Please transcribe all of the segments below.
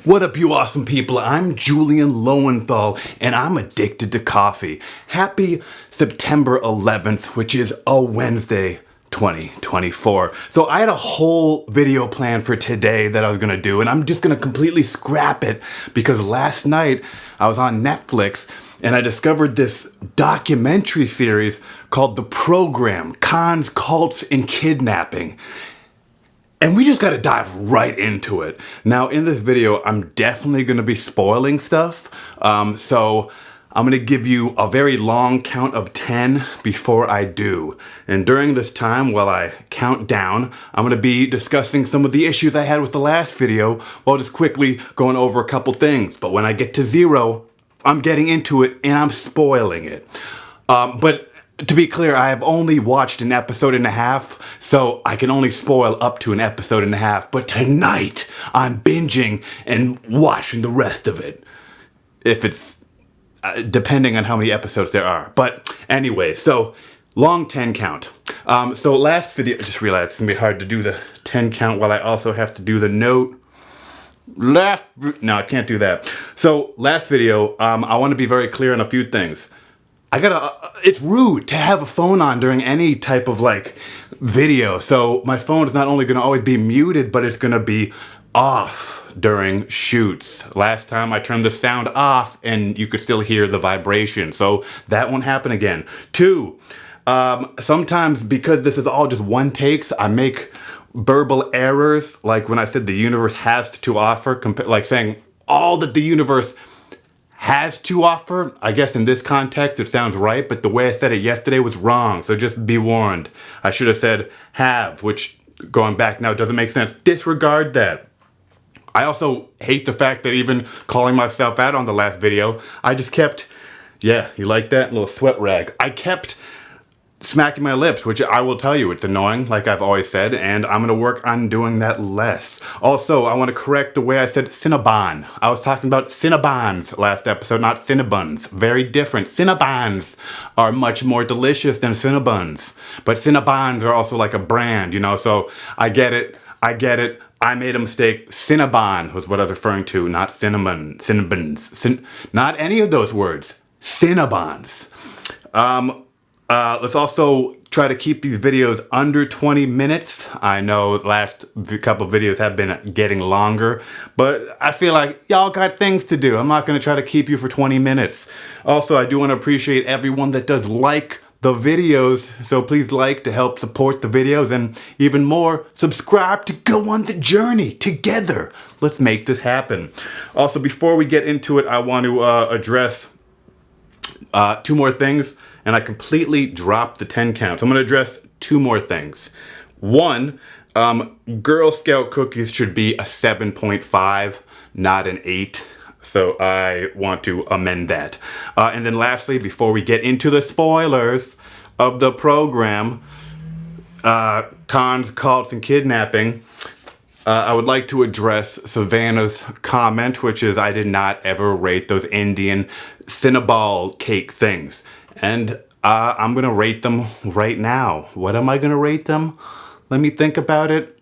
What up, you awesome people? I'm Julian Lowenthal, and I'm addicted to coffee. Happy September 11th, which is a Wednesday, 2024. So I had a whole video plan for today that I was gonna do, and I'm just gonna completely scrap it because last night I was on Netflix and I discovered this documentary series called The Program: Cons, Cults, and Kidnapping. And we just gotta dive right into it. Now, in this video, I'm definitely gonna be spoiling stuff. So I'm gonna give you a very long count of 10 before I do. And during this time, while I count down, I'm gonna be discussing some of the issues I had with the last video while just quickly going over a couple things. But when I get to 0, I'm getting into it and I'm spoiling it. But to be clear, I have only watched an episode and a half, so I can only spoil up to an episode and a half. But tonight, I'm binging and watching the rest of it. If it's, depending on how many episodes there are. But anyway, so long 10 count. So last video, I just realized it's gonna be hard to do the 10 count while I also have to do the note. No, I can't do that. So last video, I want to be very clear on a few things. It's rude to have a phone on during any type of video. So my phone is not only gonna always be muted, but it's gonna be off during shoots. Last time I turned the sound off and you could still hear the vibration. So that won't happen again. 2, sometimes because this is all just one takes, I make verbal errors. Like when I said the universe has to offer, like saying all that the universe has to offer. I guess in this context it sounds right, but the way I said it yesterday was wrong, so just be warned. I should have said have, which going back now doesn't make sense. Disregard that. I also hate the fact that even calling myself out on the last video, I just kept, yeah, you like that? Little sweat rag. I kept smacking my lips, which I will tell you, it's annoying, like I've always said, and I'm gonna work on doing that less. Also, I want to correct the way I said Cinnabon. I was talking about Cinnabons last episode, not Cinnabuns. Very different. Cinnabons are much more delicious than Cinnabuns, but Cinnabons are also like a brand, you know, so I get it. I made a mistake. Cinnabon was what I was referring to, not cinnamon, Cinnabons, not any of those words. Cinnabons. Let's also try to keep these videos under 20 minutes. I know the last couple videos have been getting longer, but I feel like y'all got things to do. I'm not going to try to keep you for 20 minutes. Also, I do want to appreciate everyone that does like the videos, so please like to help support the videos, and even more, subscribe to go on the journey together. Let's make this happen. Also, before we get into it, I want to address 2 more things. And I completely dropped the 10 count. I'm going to address 2 more things. 1, Girl Scout cookies should be a 7.5, not an 8. So I want to amend that. And then lastly, before we get into the spoilers of the program, Cons, Cults, and Kidnapping, I would like to address Savannah's comment, which is I did not ever rate those Indian Cinnabon cake things. And I'm going to rate them right now. What am I going to rate them? Let me think about it.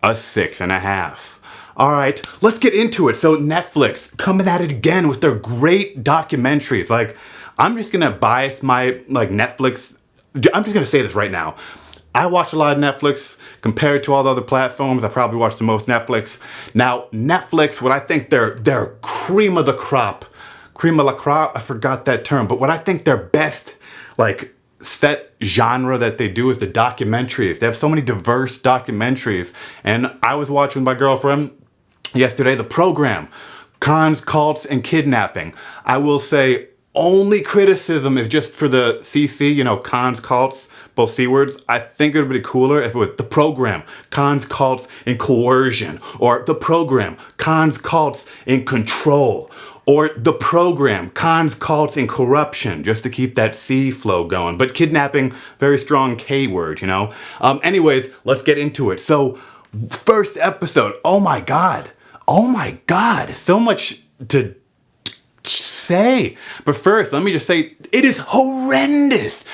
A 6.5. All right, let's get into it. So Netflix coming at it again with their great documentaries. I'm just going to bias my Netflix. I'm just going to say this right now. I watch a lot of Netflix compared to all the other platforms. I probably watch the most Netflix. Now, Netflix, what I think they're cream of the crop. Cream of la crop, I forgot that term. But what I think their best, set genre that they do is the documentaries. They have so many diverse documentaries. And I was watching with my girlfriend yesterday, The Program: Cons, Cults, and Kidnapping. I will say only criticism is just for the CC, cons, cults, both C words. I think it would be cooler if it was The Program: Cons, Cults, and Coercion. Or The Program: Cons, Cults, and Control. Or The Program: Cons, Cults, and Corruption, just to keep that C flow going. But kidnapping, very strong K word, Anyways, let's get into it. So, first episode, oh my God, so much to say. But first, let me just say, it is horrendous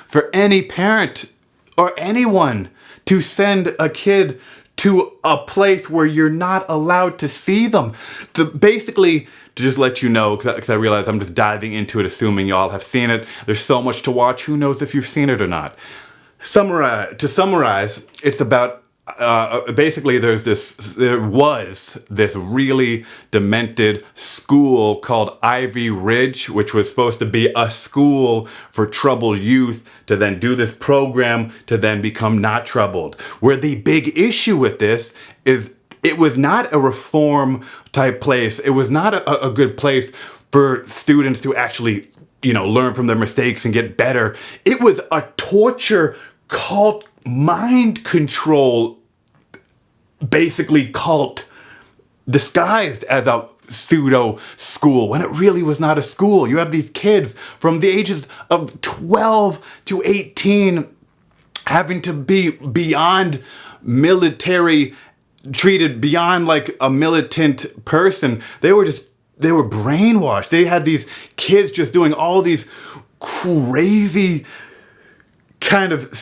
for any parent or anyone to send a kid to a place where you're not allowed to see them. Basically, to just let you know, because I realize I'm just diving into it, assuming y'all have seen it. There's so much to watch. Who knows if you've seen it or not? To summarize, it's about basically there was this really demented school called Ivy Ridge, which was supposed to be a school for troubled youth to then do this program to then become not troubled. Where the big issue with this is it was not a reform type place. It was not a good place for students to actually, learn from their mistakes and get better. It was a torture cult, mind control, basically cult disguised as a pseudo school when it really was not a school. You have these kids from the ages of 12 to 18 having to be beyond military, treated beyond like a militant person. They were brainwashed. They had these kids just doing all these crazy kind of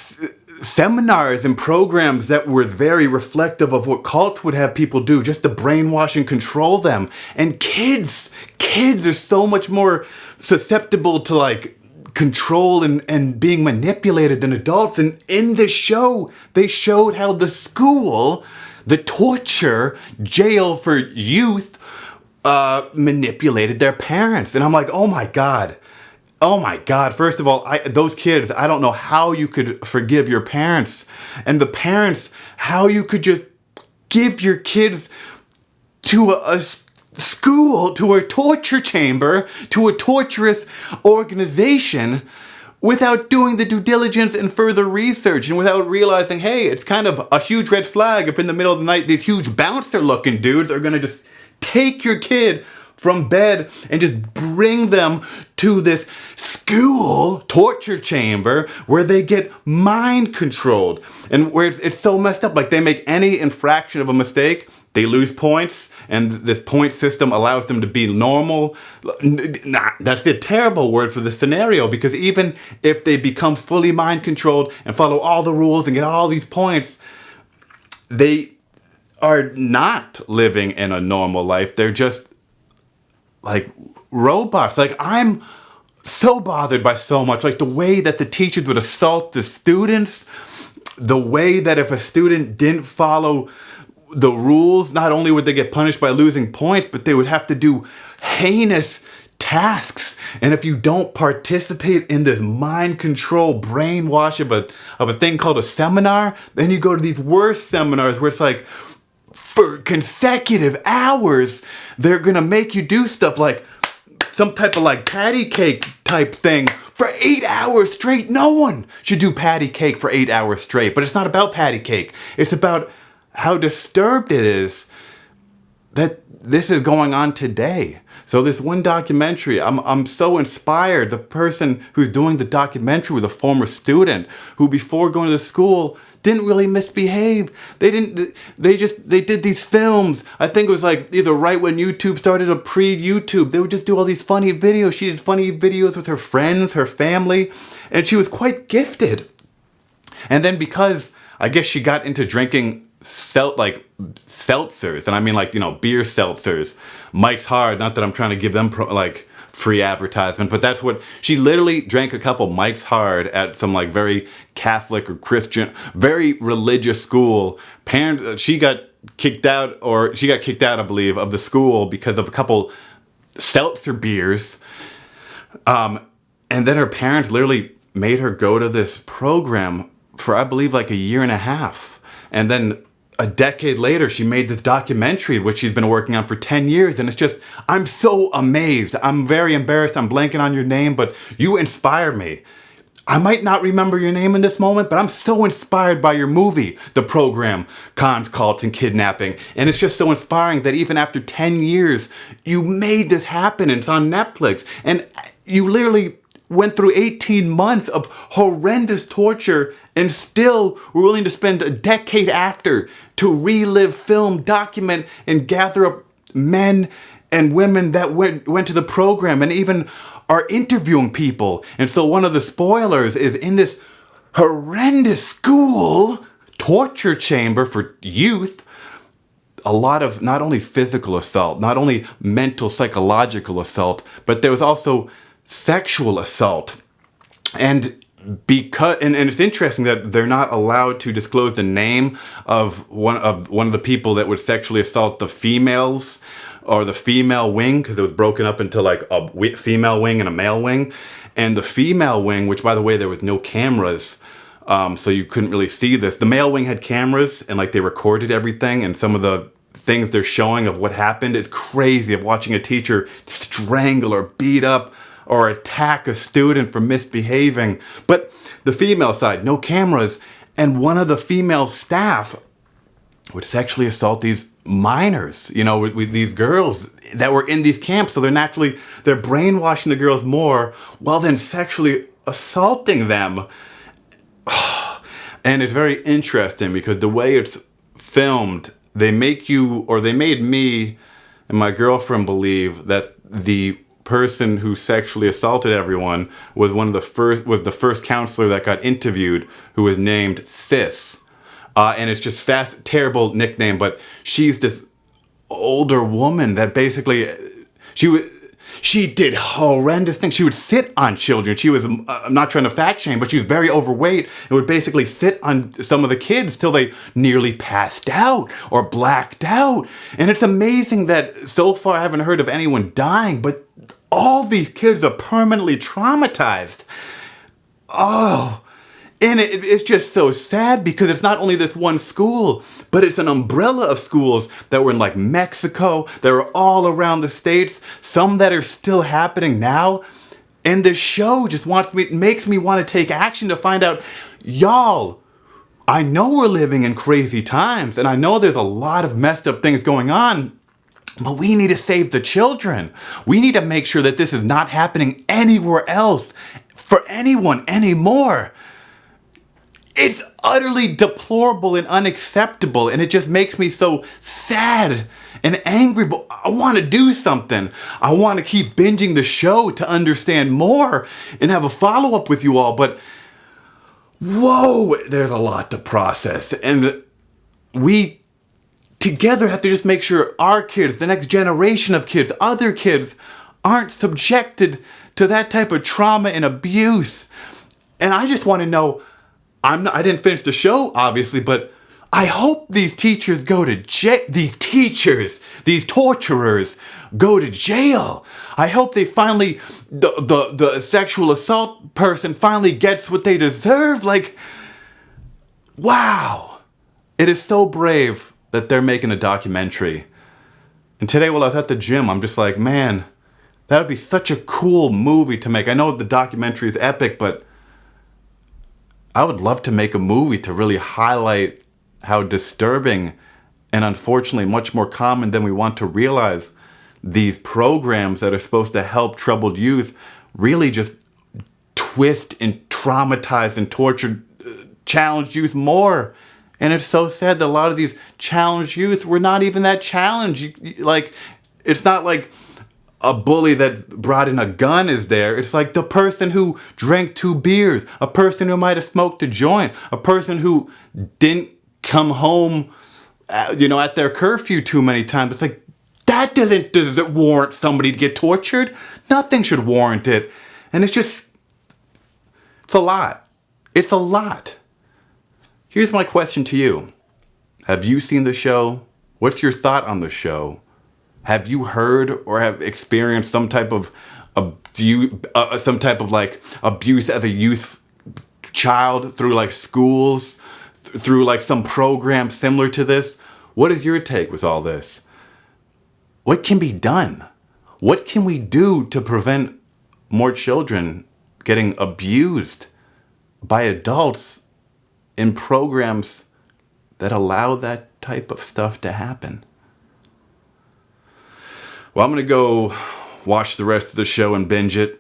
seminars and programs that were very reflective of what cults would have people do, just to brainwash and control them. And kids are so much more susceptible to like control and being manipulated than adults. And in the show, they showed how the school, the torture jail for youth, manipulated their parents. And I'm like, oh my God. First of all, those kids, I don't know how you could forgive your parents. And the parents, how you could just give your kids to a school, to a torture chamber, to a torturous organization without doing the due diligence and further research, and without realizing, hey, it's kind of a huge red flag if in the middle of the night these huge bouncer looking dudes are gonna just take your kid from bed and just bring them to this school torture chamber where they get mind controlled, and where it's so messed up. Like, they make any infraction of a mistake, they lose points, and this point system allows them to be normal. That's the terrible word for the scenario, because even if they become fully mind controlled and follow all the rules and get all these points, they are not living in a normal life. They're just like robots. Like, I'm so bothered by so much. Like, the way that the teachers would assault the students, the way that if a student didn't follow the rules, not only would they get punished by losing points, but they would have to do heinous tasks. And if you don't participate in this mind control brainwash of a thing called a seminar, then you go to these worse seminars where it's like, for consecutive hours, they're gonna make you do stuff like some type of like patty cake type thing for 8 hours straight. No one should do patty cake for 8 hours straight, but it's not about patty cake. It's about how disturbed it is that this is going on today. So this one documentary, I'm so inspired. The person who's doing the documentary was a former student who, before going to the school, didn't really misbehave. They did these films. I think it was like either right when YouTube started or pre-YouTube. They would just do all these funny videos. She did funny videos with her friends, her family, and she was quite gifted. And then, because I guess she got into drinking seltzers, and I mean, like, beer seltzers. Mike's Hard, not that I'm trying to give them free advertisement, but that's what she literally drank. A couple Mike's Hard at some like very Catholic or Christian, very religious school. She got kicked out, I believe, of the school because of a couple seltzer beers. And then her parents literally made her go to this program for, I believe, like a year and a half. And then a decade later, she made this documentary, which she's been working on for 10 years. And it's just, I'm so amazed. I'm very embarrassed. I'm blanking on your name, but you inspire me. I might not remember your name in this moment, but I'm so inspired by your movie, the program, Cults and Kidnapping. And it's just so inspiring that even after 10 years, you made this happen. And it's on Netflix. And you literally went through 18 months of horrendous torture and still were willing to spend a decade after to relive, film, document, and gather up men and women that went to the program, and even are interviewing people. And so one of the spoilers is, in this horrendous school torture chamber for youth. A lot of not only physical assault, not only mental, psychological assault, but there was also sexual assault. And and it's interesting that they're not allowed to disclose the name of one of the people that would sexually assault the females or the female wing, because it was broken up into like a female wing and a male wing. And the female wing, which by the way, there was no cameras, so you couldn't really see this. The male wing had cameras and like they recorded everything, and some of the things they're showing of what happened is crazy, of watching a teacher strangle or beat up or attack a student for misbehaving. But the female side, no cameras, and one of the female staff would sexually assault these minors, with these girls that were in these camps. So they're brainwashing the girls more while then sexually assaulting them. And it's very interesting because the way it's filmed, they made me and my girlfriend believe that the person who sexually assaulted everyone was the first counselor that got interviewed, who was named Sis. And it's just terrible nickname, but she's this older woman that basically she did horrendous things. She would sit on children. She was, I'm not trying to fat shame, but she was very overweight and would basically sit on some of the kids till they nearly passed out or blacked out. And it's amazing that so far I haven't heard of anyone dying, but all these kids are permanently traumatized. Oh, and it's just so sad because it's not only this one school, but it's an umbrella of schools that were in like Mexico, that were all around the States, some that are still happening now. And this show just makes me want to take action to find out, y'all, I know we're living in crazy times and I know there's a lot of messed up things going on, but we need to save the children. We need to make sure that this is not happening anywhere else for anyone anymore. It's utterly deplorable and unacceptable, and it just makes me so sad and angry, but I want to do something. I want to keep binging the show to understand more and have a follow-up with you all, but whoa, there's a lot to process, and we together have to just make sure our kids, the next generation of kids, other kids, aren't subjected to that type of trauma and abuse. And I just want to know, I didn't finish the show, obviously, but I hope these teachers go to jail. These torturers go to jail. I hope they finally, the sexual assault person finally gets what they deserve. Like, wow. It is so brave that they're making a documentary. And today while I was at the gym, I'm just like, man, that would be such a cool movie to make. I know the documentary is epic, but I would love to make a movie to really highlight how disturbing and unfortunately much more common than we want to realize these programs that are supposed to help troubled youth really just twist and traumatize and torture challenged youth more. And it's so sad that a lot of these challenged youth were not even that challenged. Like, it's not like a bully that brought in a gun is there. It's like the person who drank 2 beers, a person who might have smoked a joint, a person who didn't come home, at their curfew too many times. It's like, does it warrant somebody to get tortured? Nothing should warrant it. And it's a lot. It's a lot. Here's my question to you. Have you seen the show? What's your thought on the show? Have you heard or have experienced some type of abuse, abuse as a youth child through like schools, through like some program similar to this? What is your take with all this? What can be done? What can we do to prevent more children getting abused by adults in programs that allow that type of stuff to happen? Well, I'm going to go watch the rest of the show and binge it.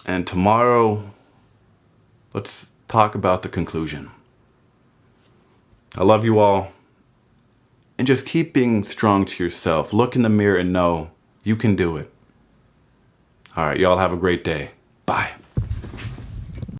And tomorrow, let's talk about the conclusion. I love you all. And just keep being strong to yourself. Look in the mirror and know you can do it. All right, y'all have a great day. Bye.